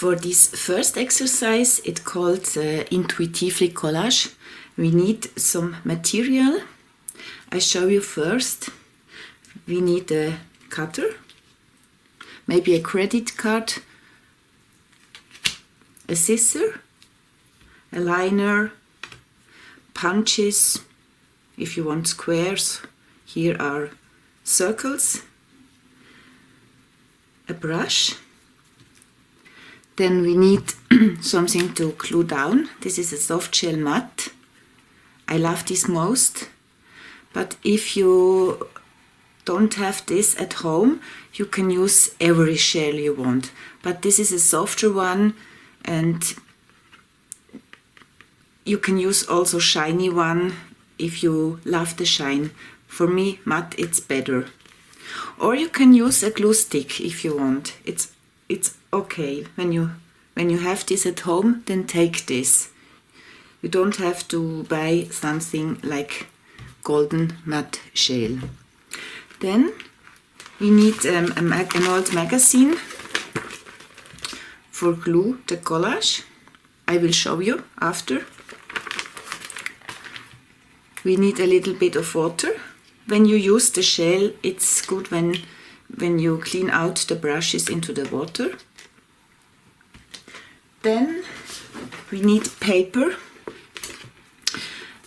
For this first exercise, it's called Intuitiv collage. We need some material. I show you first. We need a cutter, maybe a credit card, a scissor, a liner, punches, if you want squares. Here are circles, a brush. Then we need something to glue down. This is a soft shell mat. I love this most. But if you don't have this at home, you can use every shell you want. But this is a softer one, and you can use also shiny one if you love the shine. For me, matte it's better. Or you can use a glue stick if you want. It's okay. When you have this at home, then take this. You don't have to buy something like golden matte shell. Then we need an old magazine for glue the collage. I will show you after. We need a little bit of water. When you use the shell, it's good when you clean out the brushes into the water. Then we need paper.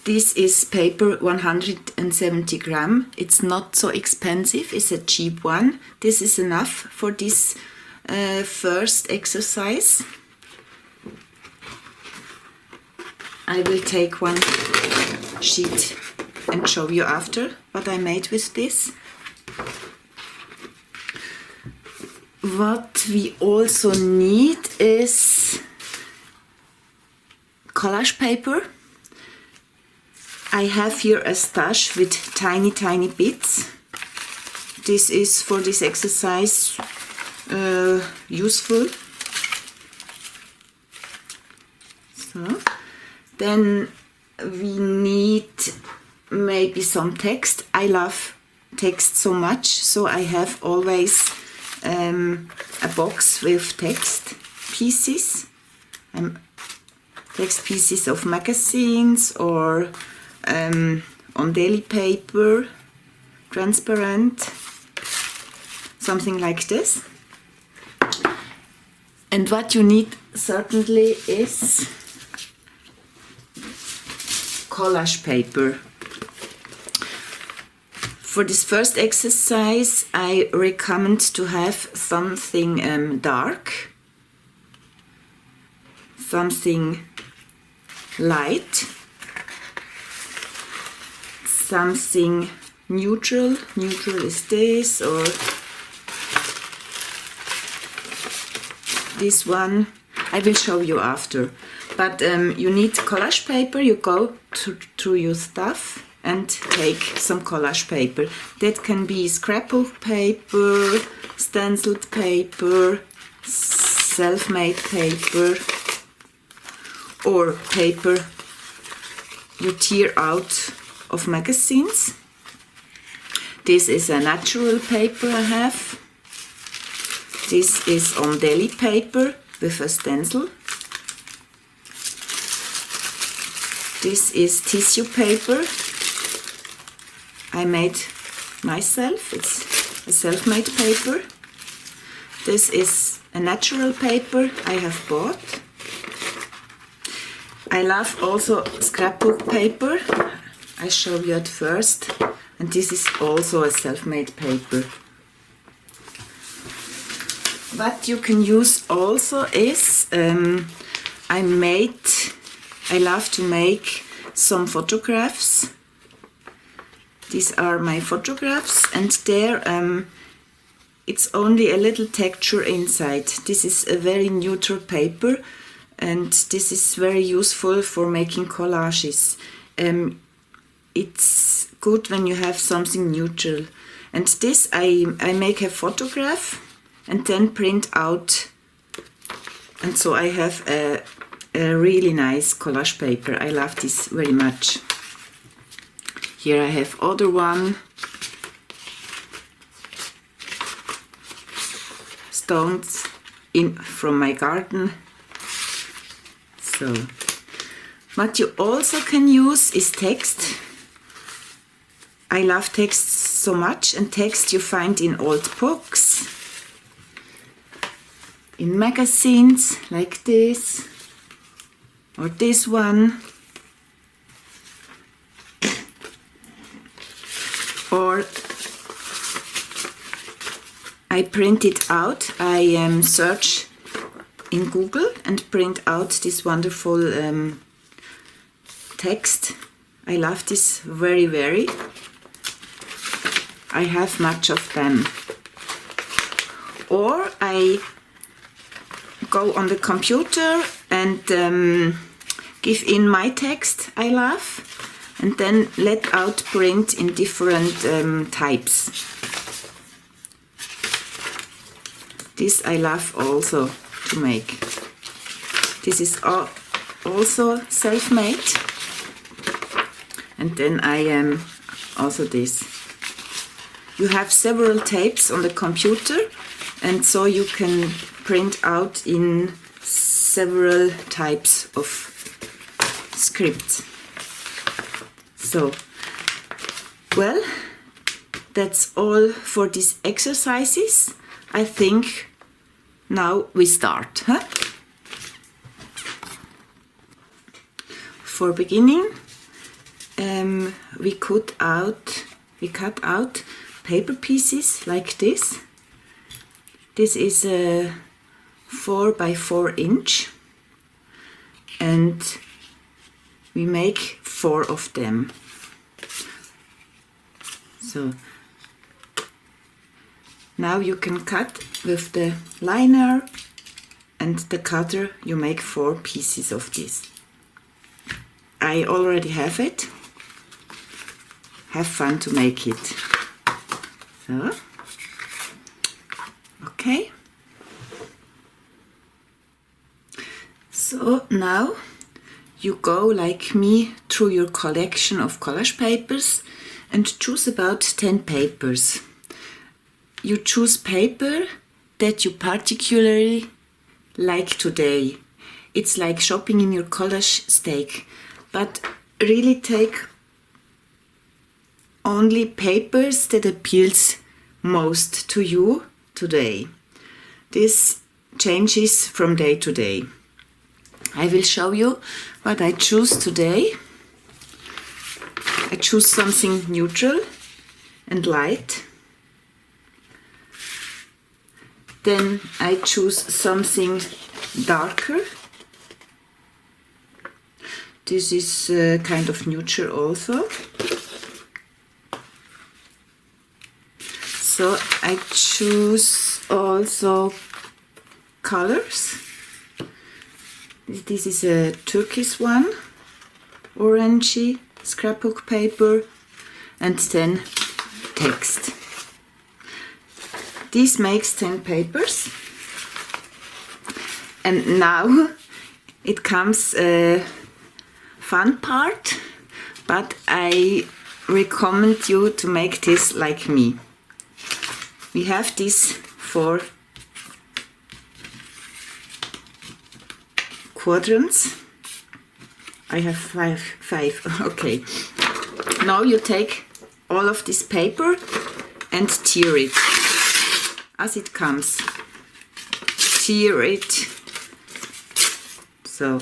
This is paper 170 gram. It's not so expensive, it's a cheap one. This is enough for this first exercise. I will take one sheet and show you after what I made with this. What we also need is collage paper. I have here a stash with tiny bits. This is for this exercise useful. So, then we need maybe some text. I love text so much, so I have always a box with text pieces. Text pieces of magazines or on daily paper, transparent, something like this. And what you need certainly is collage paper. For this first exercise, I recommend to have something dark, something light, something neutral. Neutral is this, or this one. I will show you after. But you need collage paper. You go through your stuff and take some collage paper. That can be scrapbook paper, stenciled paper, self-made paper, or paper you tear out of magazines. This is a natural paper I have. This is on deli paper with a stencil. This is tissue paper I made myself. It's a self-made paper. This is a natural paper I have bought. I love also scrapbook paper. I show you at first. And this is also a self-made paper. What you can use also is, I love to make some photographs. These are my photographs, and there it's only a little texture inside. This is a very neutral paper, and this is very useful for making collages. It's good when you have something neutral. And this I make a photograph and then print out, and so I have a really nice collage paper. I love this very much. Here I have other one. Stones from my garden. So, what you also can use is text. I love text so much, and text you find in old books, in magazines like this, or this one, or I print it out. I search in Google and print out this wonderful text. I love this very, very. I have much of them. Or I go on the computer and give in my text I love, and then let out print in different types. This I love also to make. This is also self-made. And then I am also this. You have several tapes on the computer, and so you can print out in several types of scripts. So, well, that's all for these exercises. I think now we start. Huh? For beginning, we cut out paper pieces like this. This is a 4 by 4 inch, and we make 4 of them. So now you can cut with the liner and the cutter. You make 4 pieces of this. I already have it. Have fun to make it. So, okay. So now you go, like me, through your collection of collage papers and choose about 10 papers. You choose paper that you particularly like today. It's like shopping in your collage stack, but really take only papers that appeals most to you today. This changes from day to day. I will show you what I choose today. I choose something neutral and light. Then I choose something darker. This is kind of neutral also. So I choose also colors. This is a turquoise one, orangey scrapbook paper, and then text. This makes 10 papers. And now it comes a fun part, but I recommend you to make this like me. We have these 4 quadrants. I have five. Okay. Now you take all of this paper and tear it as it comes. Tear it. So,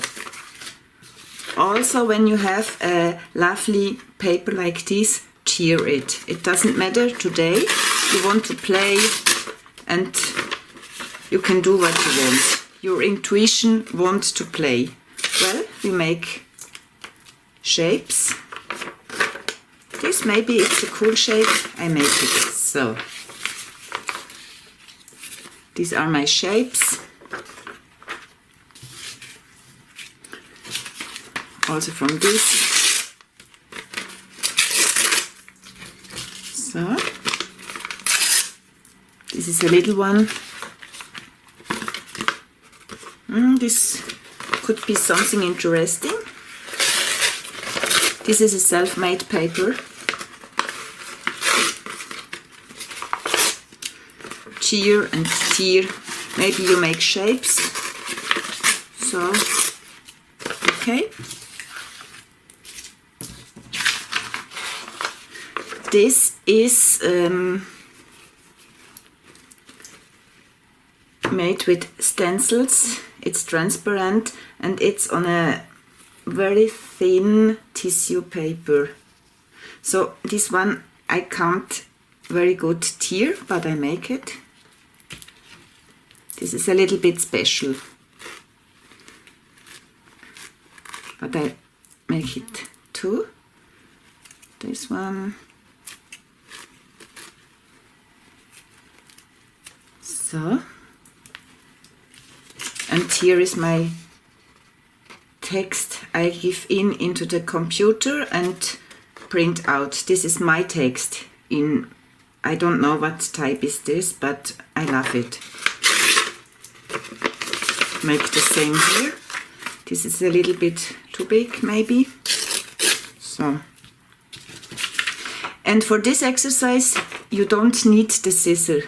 also when you have a lovely paper like this, tear it. It doesn't matter today. You want to play and you can do what you want. Your intuition wants to play. Well, we make shapes. This maybe it's a cool shape. I make it. So, these are my shapes. Also from this. So, this is a little one. This could be something interesting. This is a self-made paper. Tear and tear Maybe you make shapes. So, okay. This is made with stencils. It's transparent and it's on a very thin tissue paper. So this one I can't very good tear, but I make it. This is a little bit special, but I make it too. This one. So, and here is my text I give into the computer and print out. This is my text in, I don't know what type is this, but I love it. Make the same here. This is a little bit too big maybe. So, and for this exercise you don't need the scissor.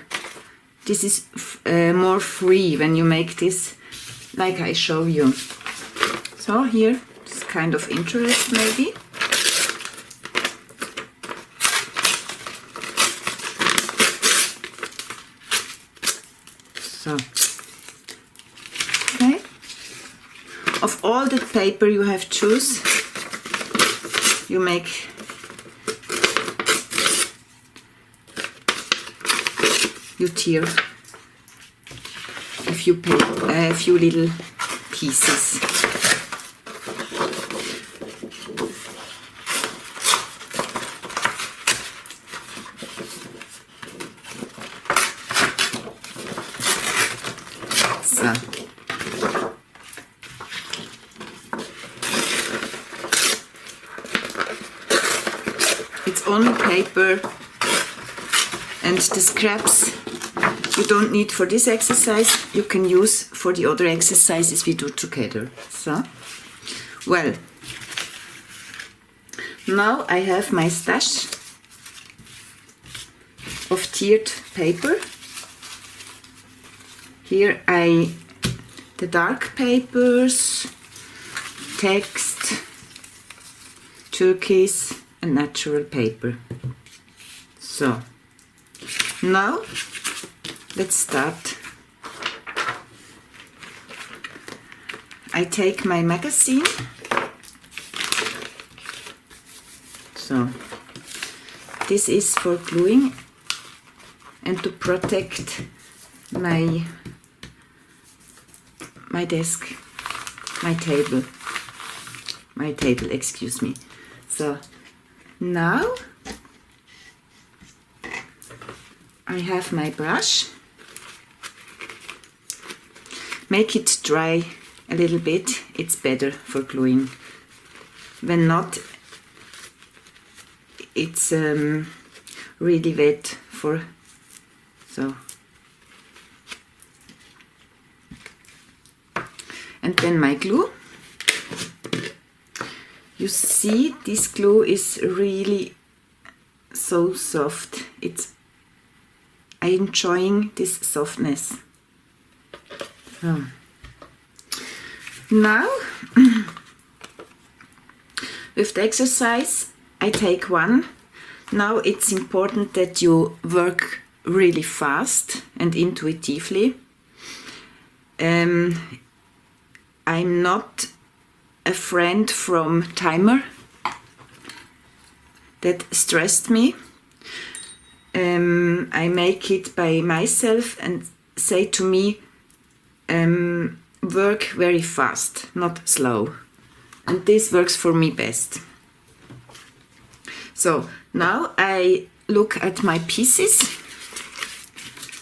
This is more free when you make this like I show you. So here, it's kind of interest maybe. So, okay. Of all the paper you have choose, you make you tear a few little pieces. So. It's only paper and the scraps you don't need for this exercise, you can use for the other exercises we do together. So, well, now I have my stash of tiered paper. Here the dark papers, text, turquoise and natural paper. So, now let's start. I take my magazine. So, this is for gluing and to protect my desk, my table, excuse me. So, now I have my brush. Make it dry a little bit, it's better for gluing. When not, it's really wet for, so. And then my glue. You see, this glue is really so soft. I'm enjoying this softness. So. Now, with the exercise, I take one. Now it's important that you work really fast and intuitively. I'm not a friend from timer. That stressed me. I make it by myself and say to me, work very fast, not slow. And this works for me best. So now I look at my pieces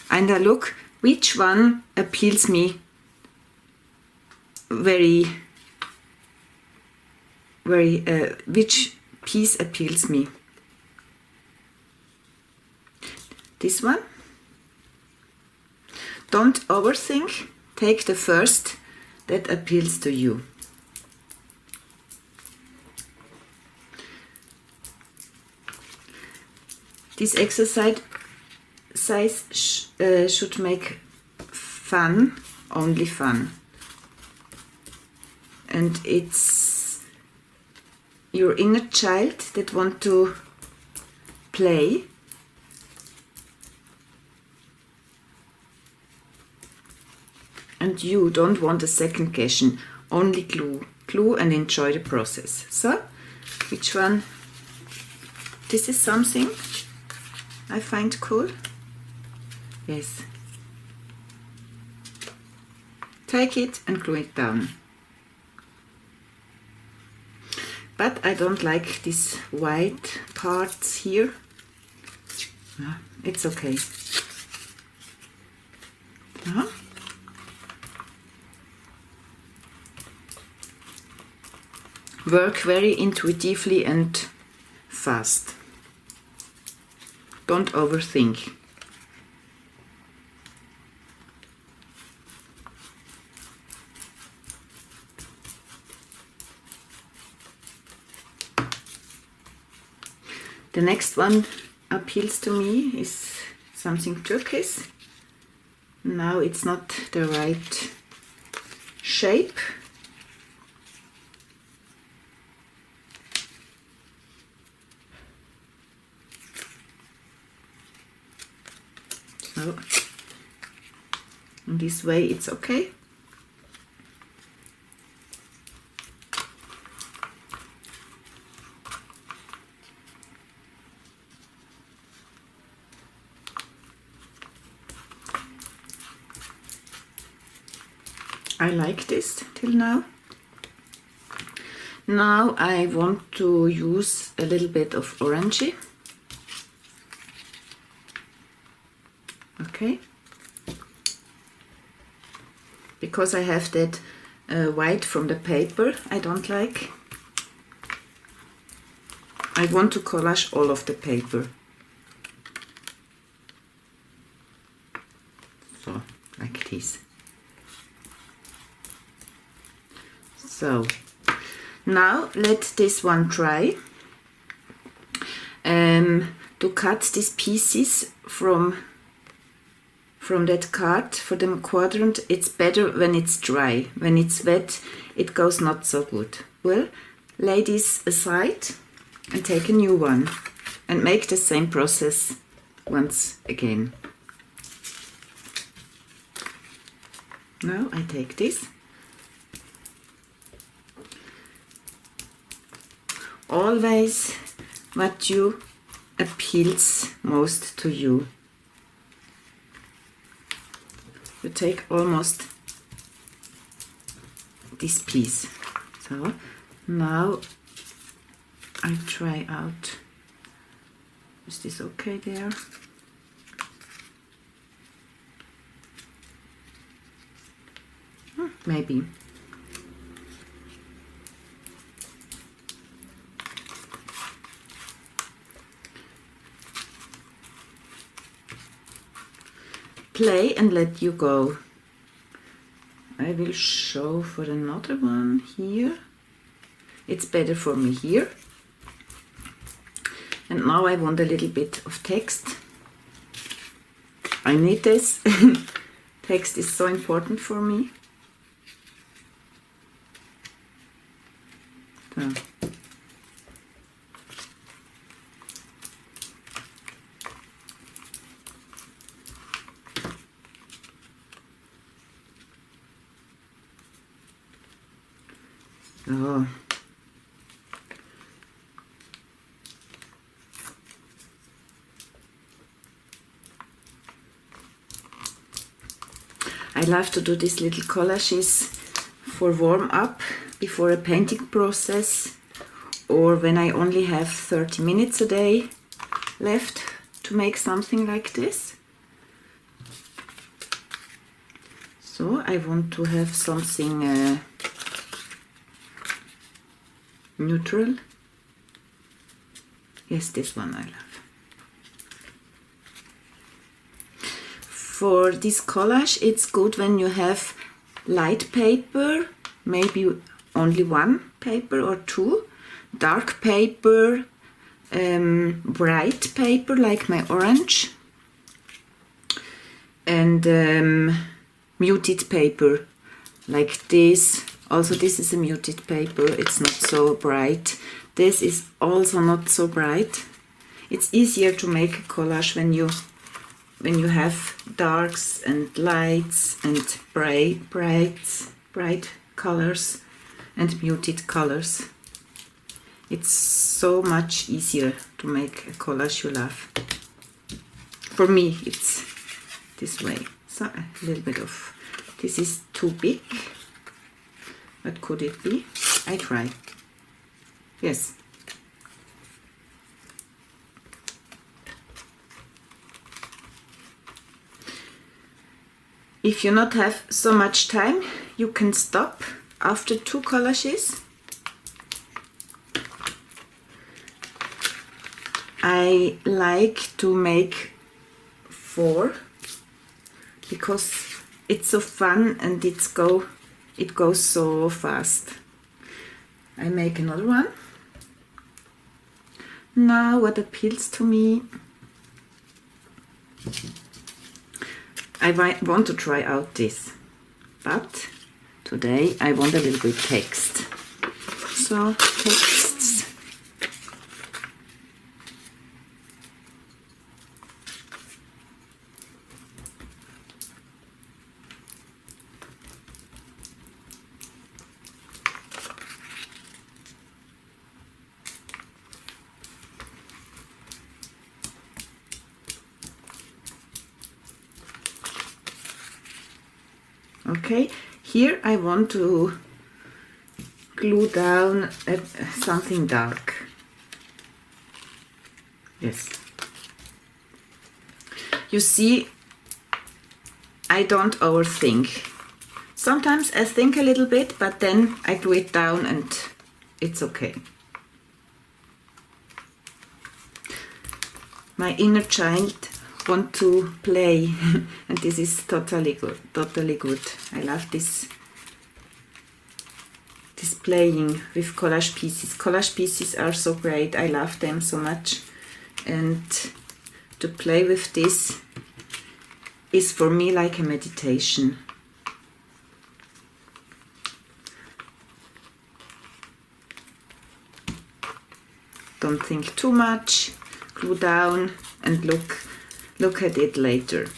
and I look which one appeals me which piece appeals me. This one. Don't overthink. Take the first that appeals to you. This exercise should make fun, only fun. And it's your inner child that want to play. And you don't want a second question, only glue and enjoy the process. So, which one? This is something I find cool. Yes. Take it and glue it down. But I don't like these white parts here. It's okay. Work very intuitively and fast. Don't overthink. The next one appeals to me is something turquoise. Now it's not the right shape. So in this way it's okay. I like this till now. Now I want to use a little bit of orangey. Okay. Because I have that white from the paper I don't like. I want to collage all of the paper. So, like this. So, now let this one dry. To cut these pieces from that card for the quadrant, it's better when it's dry. When it's wet, it goes not so good. Well, lay this aside and take a new one and make the same process once again. Now I take this. Always what you appeals most to you. You take almost this piece. So now I try out. Is this okay there? Maybe. Play and let you go. I will show for another one here. It's better for me here. And now I want a little bit of text. I need this. Text is so important for me. So. So. I love to do these little collages for warm up before a painting process, or when I only have 30 minutes a day left to make something like this. So I want to have something neutral. Yes, this one I love. For this collage, it's good when you have light paper, maybe only one paper or two, dark paper, bright paper like my orange, and muted paper like this. Also this is a muted paper, it's not so bright. This is also not so bright. It's easier to make a collage when you have darks and lights and bright colors and muted colors. It's so much easier to make a collage you love. For me, it's this way. So a little bit of, this is too big. What could it be? I try. Yes. If you not have so much time, you can stop after 2 collages. I like to make 4 because it's so fun and it goes so fast. I make another one. Now what appeals to me, I want to try out this, but today I want a little bit text. So texts. Okay, here I want to glue down something dark. Yes. You see, I don't overthink. Sometimes I think a little bit, but then I glue it down and it's okay. My inner child want to play and this is totally good. I love this playing with collage pieces. Collage pieces are so great, I love them so much, and to play with this is for me like a meditation. Don't think too much, glue down and look at it later.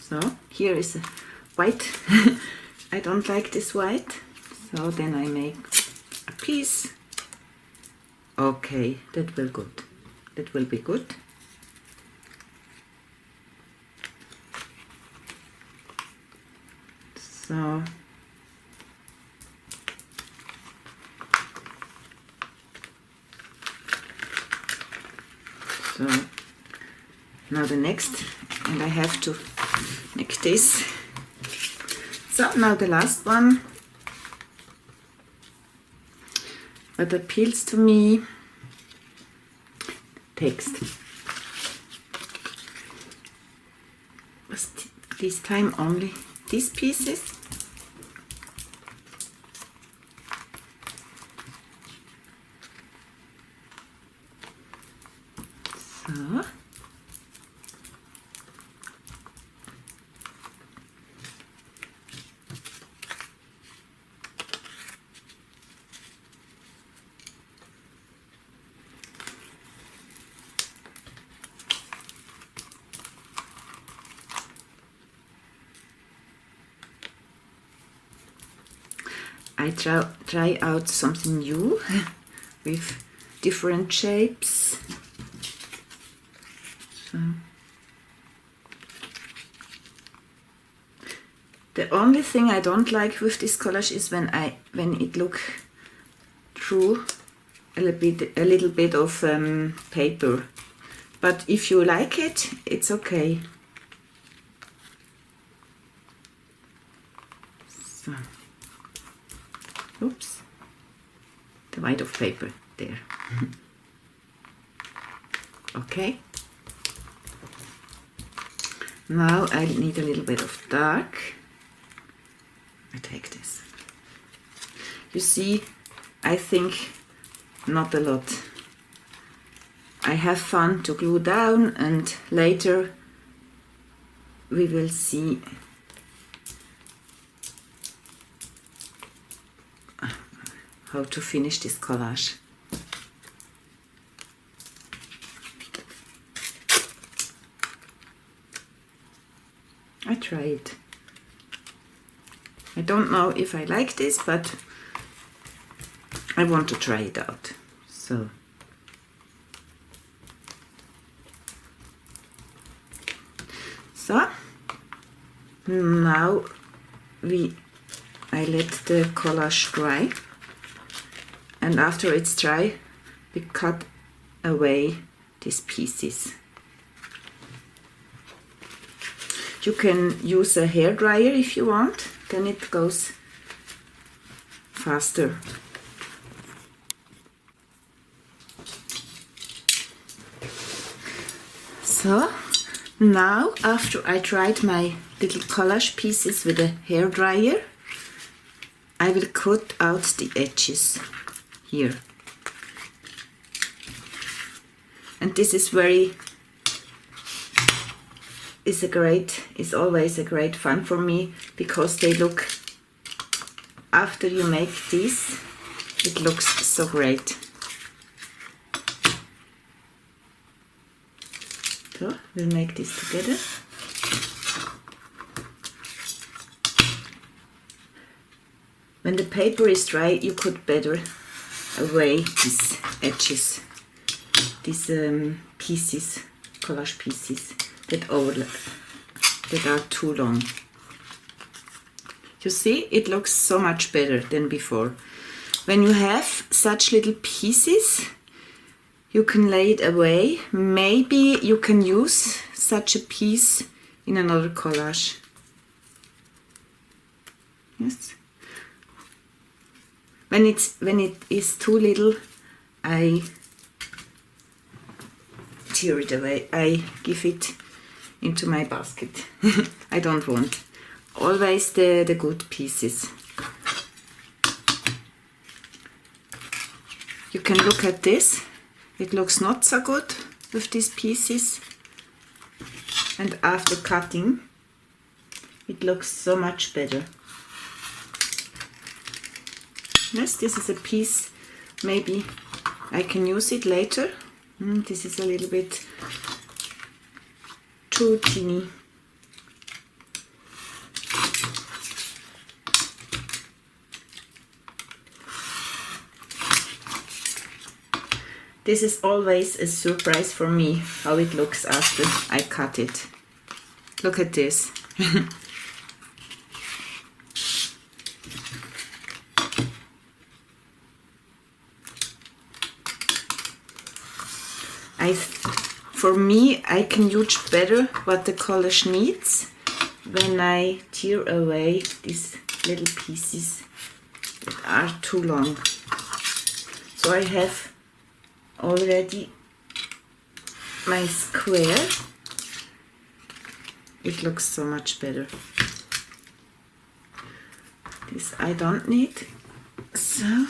So here is a white. I don't like this white, so then I make a piece. Okay, that will good. That will be good. So now the next, and I have to make this. So now the last one. What appeals to me, text. But this time only these pieces. So. I try out something new with different shapes. So. The only thing I don't like with this collage is when it look through a little bit of paper. But if you like it, it's okay. So. Oops, the white of paper there. Okay. Now I need a little bit of dark. I take this. You see, I think not a lot. I have fun to glue down and later we will see how to finish this collage. I try it. I don't know if I like this, but I want to try it out. So now I let the collage dry, and after it's dry we cut away these pieces. You can use a hairdryer if you want, then it goes faster. So now, after I dried my little collage pieces with a hairdryer, I will cut out the edges here. And this is always a great fun for me, because they look, after you make this, it looks so great. So we'll make this together. When the paper is dry, you could better away these edges, these pieces, collage pieces that overlap, that are too long. You see, it looks so much better than before. When you have such little pieces, you can lay it away. Maybe you can use such a piece in another collage. Yes. When it is too little, I tear it away. I give it into my basket. I don't want. Always the good pieces. You can look at this. It looks not so good with these pieces, and after cutting it looks so much better. Yes, this is a piece, maybe I can use it later. This is a little bit too teeny. This is always a surprise for me, how it looks after I cut it. Look at this. For me, I can judge better what the collage needs when I tear away these little pieces that are too long. So I have already my square. It looks so much better. This I don't need. So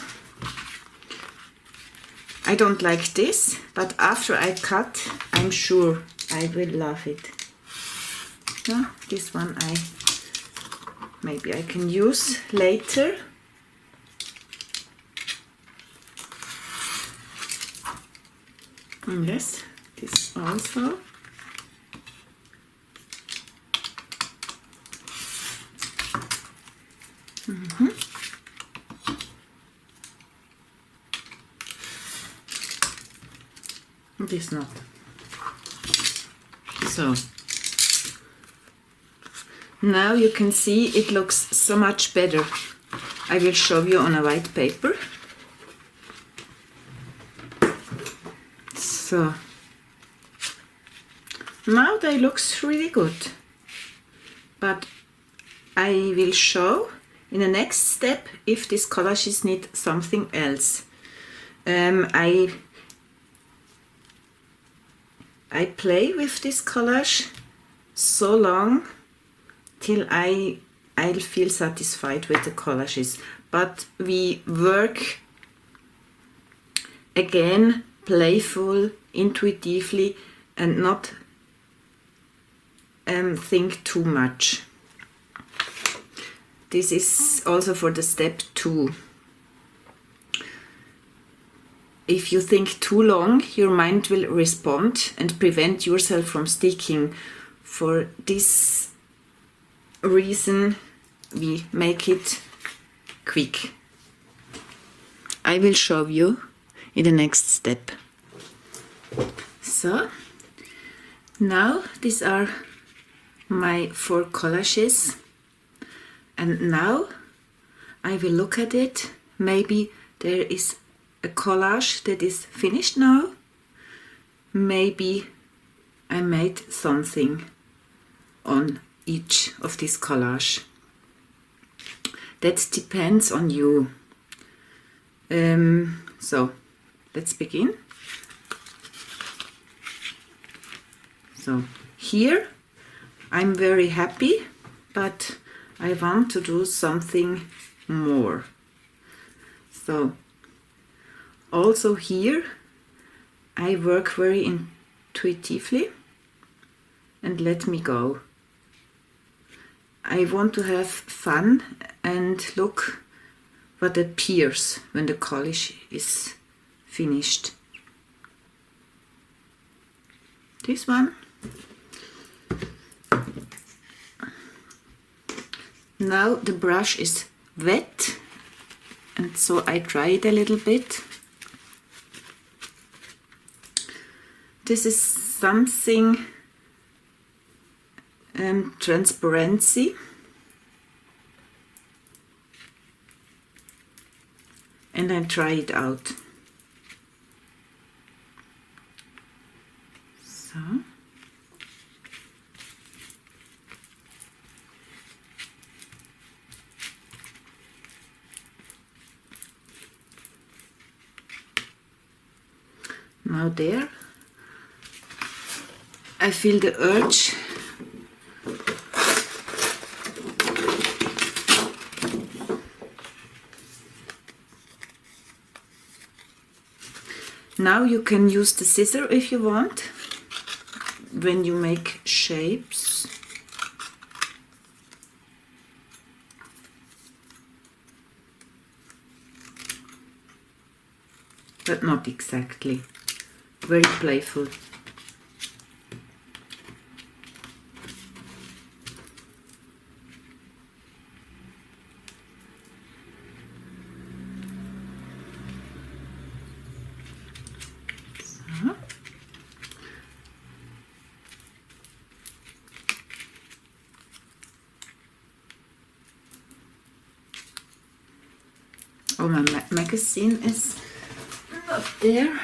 I don't like this, but after I cut, I'm sure I will love it. No, this one maybe I can use later. And yes, this also. This not. So now you can see it looks so much better. I will show you on a white paper. So now they looks really good, but I will show in the next step if these collages need something else. I play with this collage so long till I'll feel satisfied with the collages, but we work again playful, intuitively, and not think too much. This is also for the step 2. If you think too long, your mind will respond and prevent yourself from sticking. For this reason, we make it quick. I will show you in the next step. So, now these are my 4 collages, and now I will look at it. Maybe there is a collage that is finished now. Maybe I made something on each of these collage. That depends on you. So let's begin. So here I'm very happy, but I want to do something more. So also here I work very intuitively and let me go. I want to have fun and look what appears when the collage is finished. This one. Now the brush is wet, and so I dry it a little bit. This is something transparency, and I try it out. So. Now there, I feel the urge now you can use the scissor if you want when you make shapes. But not exactly. Very playful. So. Oh, my magazine is not there.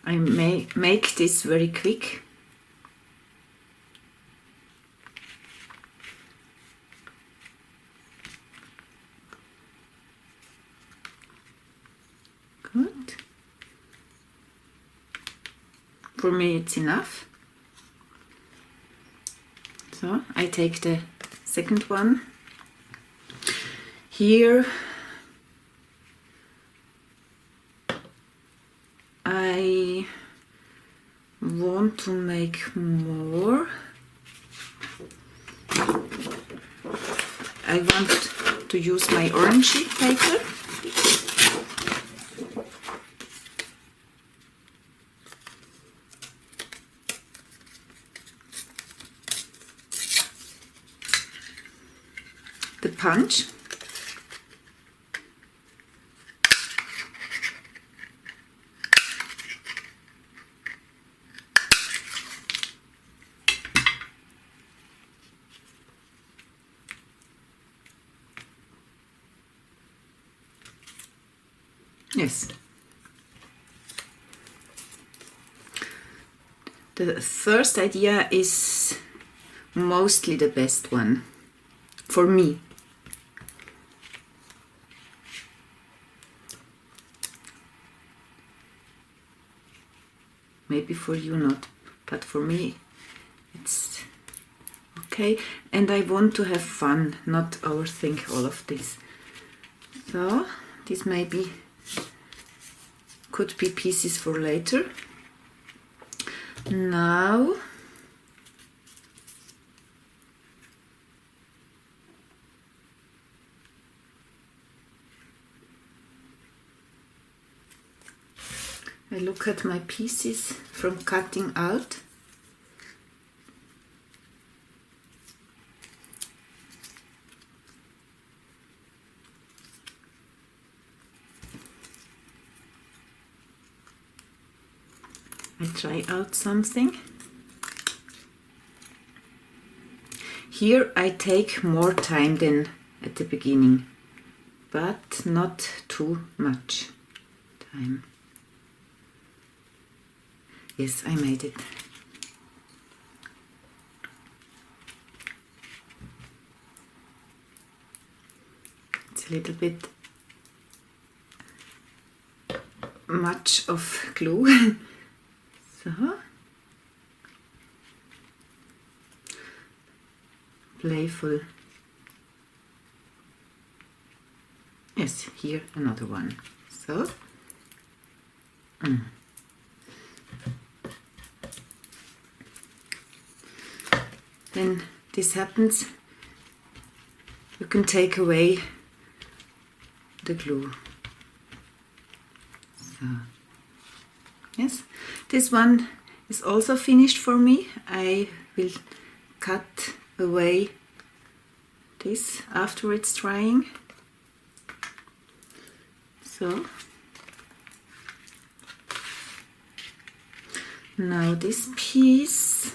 I may make this very quick. Good. For me it's enough. So I take the second one. Here I want to make more. I want to use my orangey paper. The punch. Yes. The first idea is mostly the best one for me. Maybe for you not, but for me it's okay. And I want to have fun, not overthink all of this. So this maybe could be pieces for later. Now I look at my pieces from cutting out. I try out something. Here I take more time than at the beginning, but not too much time. Yes, I made it. It's a little bit much of glue. So, playful. Yes, here another one. So, When this happens, you can take away the glue. So, yes, this one is also finished for me. I will cut away this after it's drying. So, now this piece,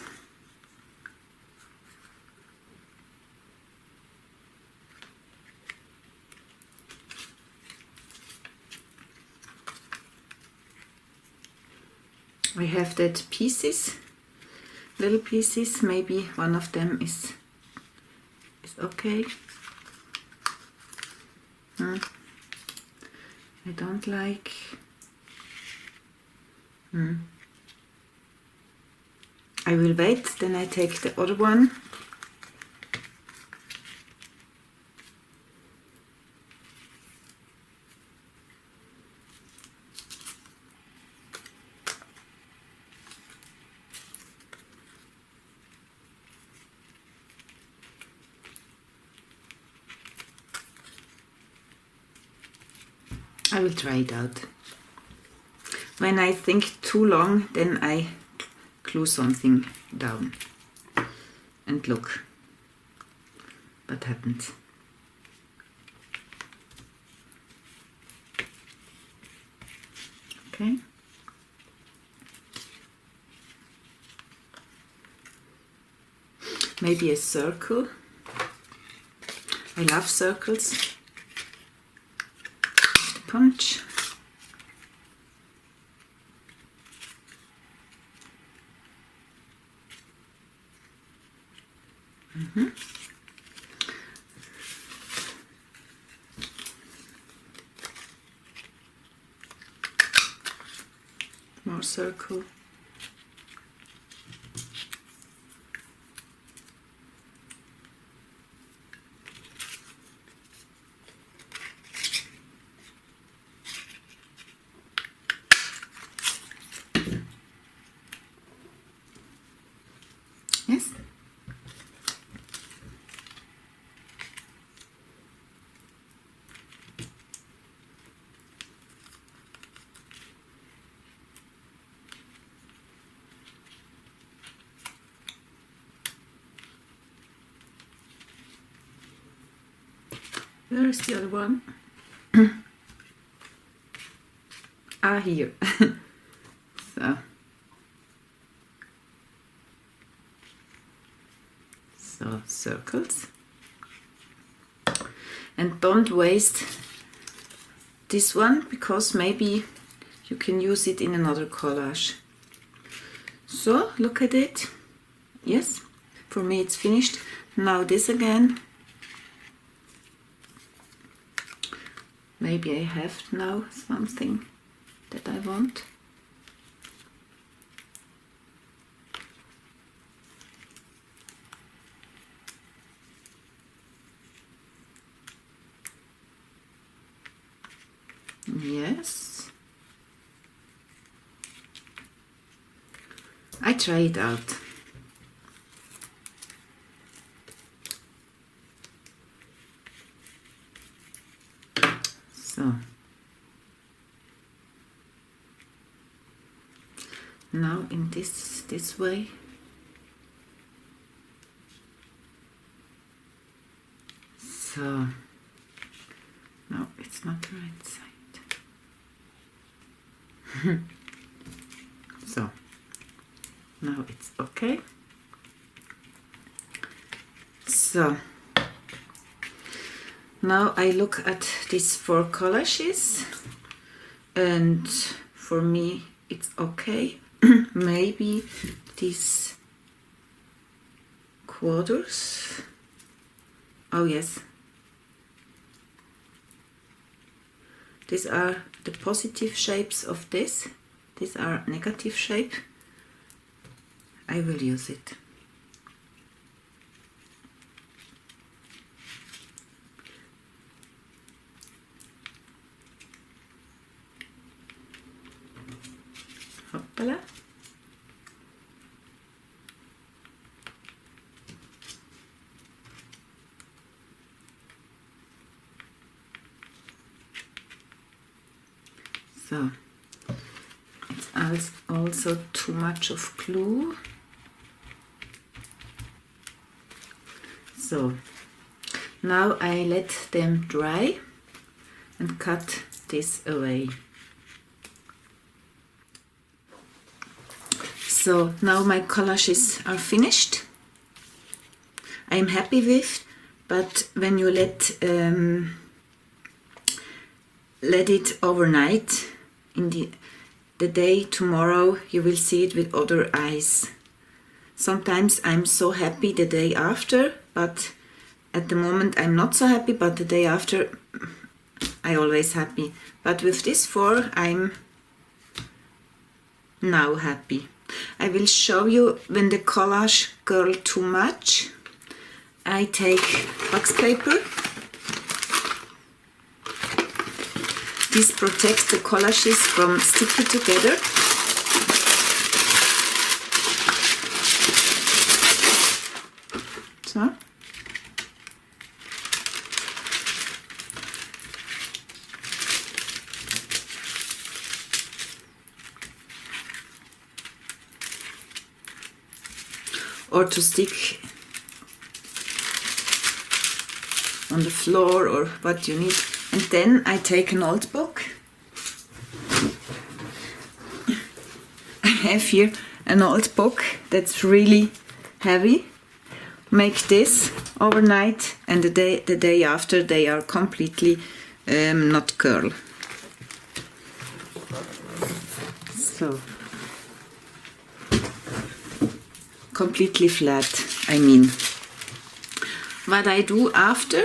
I have that pieces, little pieces, maybe one of them is okay. I don't like. I will wait, then I take the other one. I will try it out. When I think too long, then I glue something down and look what happens. Okay. Maybe a circle. I love circles. Punch. More circle. Yes. Where is the other one? Here. So circles. And don't waste this one, because maybe you can use it in another collage. So look at it. Yes, for me it's finished. Now this again. Maybe I have now something that I want. Yes. I try it out. So now in this way. So no, it's not the right side. So now it's okay. So now I look at these 4 collages, and for me it's okay. Maybe these quarters. Oh yes. These are the positive shapes of this. These are negative shape. I will use it. Hoppala. So it's also too much of glue. So now I let them dry and cut this away. So now my collages are finished. I'm happy with, but when you let it overnight, in the day tomorrow you will see it with other eyes. Sometimes I'm so happy the day after, but at the moment I'm not so happy, but the day after I always happy. But with this 4 I'm now happy. I will show you when the collage curl too much. I take wax paper. This protects the collages from sticking together. So. Or to stick on the floor or what you need. And then I take an old book. I have here an old book that's really heavy. Make this overnight, and the day after they are completely not curl. So completely flat, I mean. What I do after,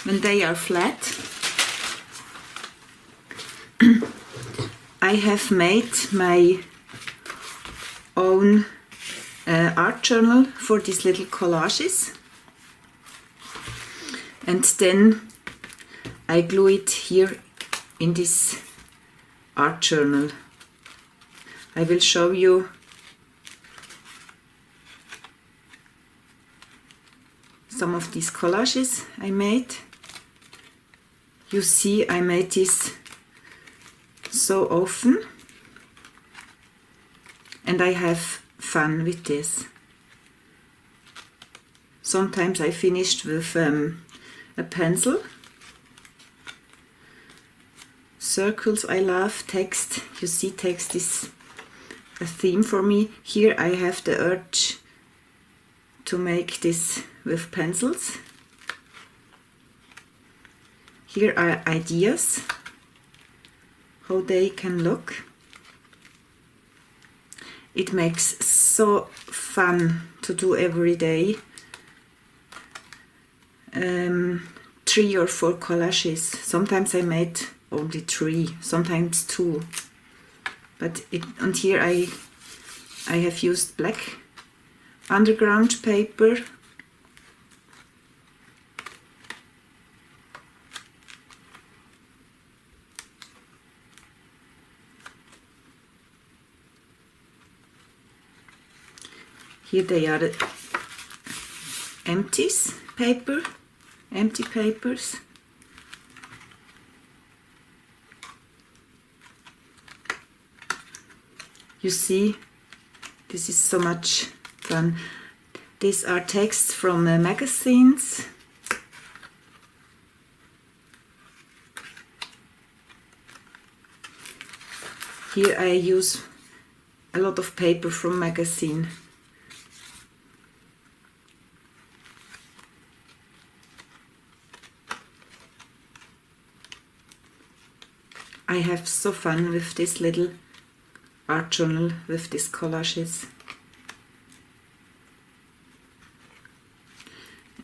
when they are flat, I have made my own art journal for these little collages, and then I glue it here in this art journal. I will show you some of these collages I made. You see, I made this so often and I have fun with this. Sometimes I finished with a pencil. Circles I love, text, you see, text is a theme for me. Here I have the urge to make this with pencils. Here are ideas, how they can look. It makes so fun to do every day. 3 or 4 collages. Sometimes I made only 3, sometimes 2. But and here I have used black underground paper. Here they are the empty papers. You see, this is so much fun. These are texts from magazines. Here I use a lot of paper from magazine. I have so fun with this little art journal, with these collages.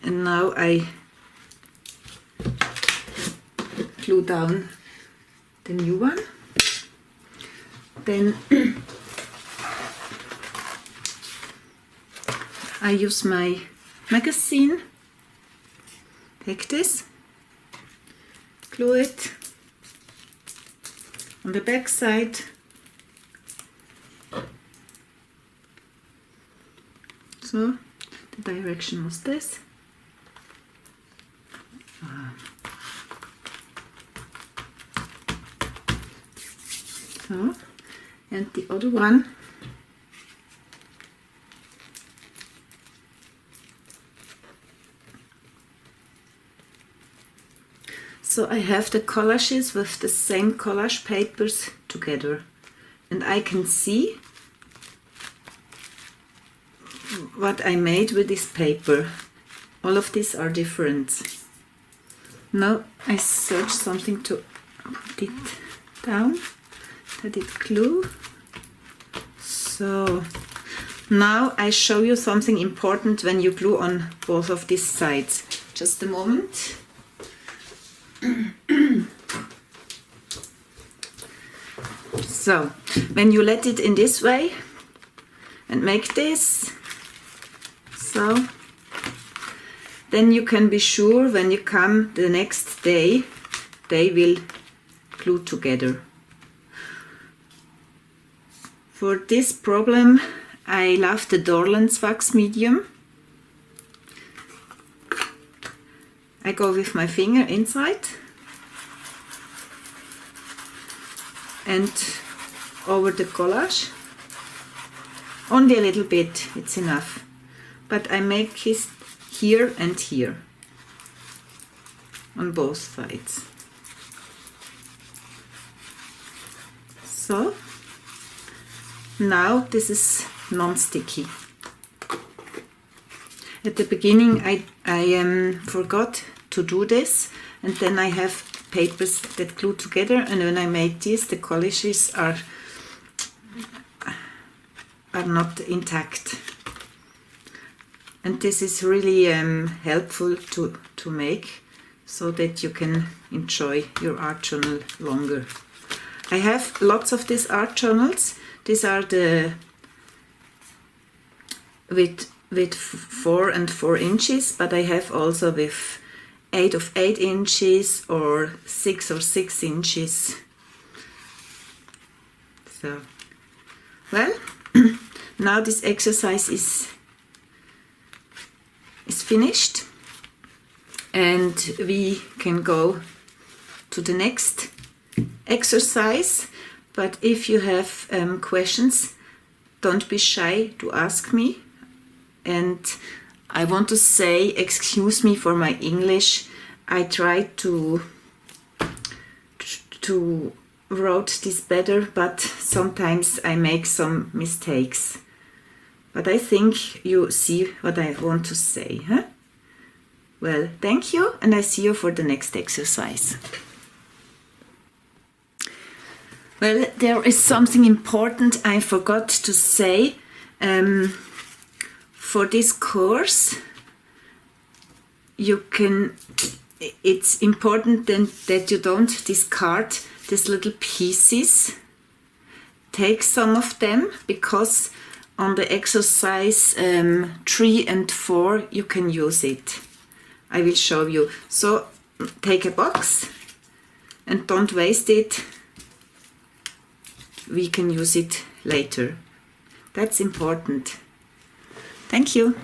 And now I glue down the new one. Then I use my magazine, take this, glue it on the back side. So the direction was this. So, and the other one so I have the collages with the same collage papers together, and I can see what I made with this paper. All of these are different. Now I search something to put it down, that it glue. So now I show you something important when you glue on both of these sides. Just a moment. So when you let it in this way and make this, so then you can be sure when you come the next day they will glue together. For this problem I love the Dorland's wax medium. I go with my finger inside and over the collage, only a little bit, it's enough, but I make it here and here on both sides. So now this is non-sticky. At the beginning I forgot to do this, and then I have papers that glue together, and when I made this the collages are not intact. And this is really helpful to make, so that you can enjoy your art journal longer. I have lots of these art journals. These are the with 4 and 4 inches, but I have also with 8 of 8 inches or 6 or 6 inches. So, well, now this exercise is finished, and we can go to the next exercise. But if you have questions, don't be shy to ask me. And I want to say, excuse me for my English. I tried to wrote this better, but sometimes I make some mistakes. But I think you see what I want to say, huh? Well, thank you, and I see you for the next exercise. Well, there is something important I forgot to say. For this course, it's important then that you don't discard these little pieces. Take some of them, because on the exercise 3 and 4 you can use it. I will show you. So take a box and don't waste it. We can use it later. That's important. Thank you.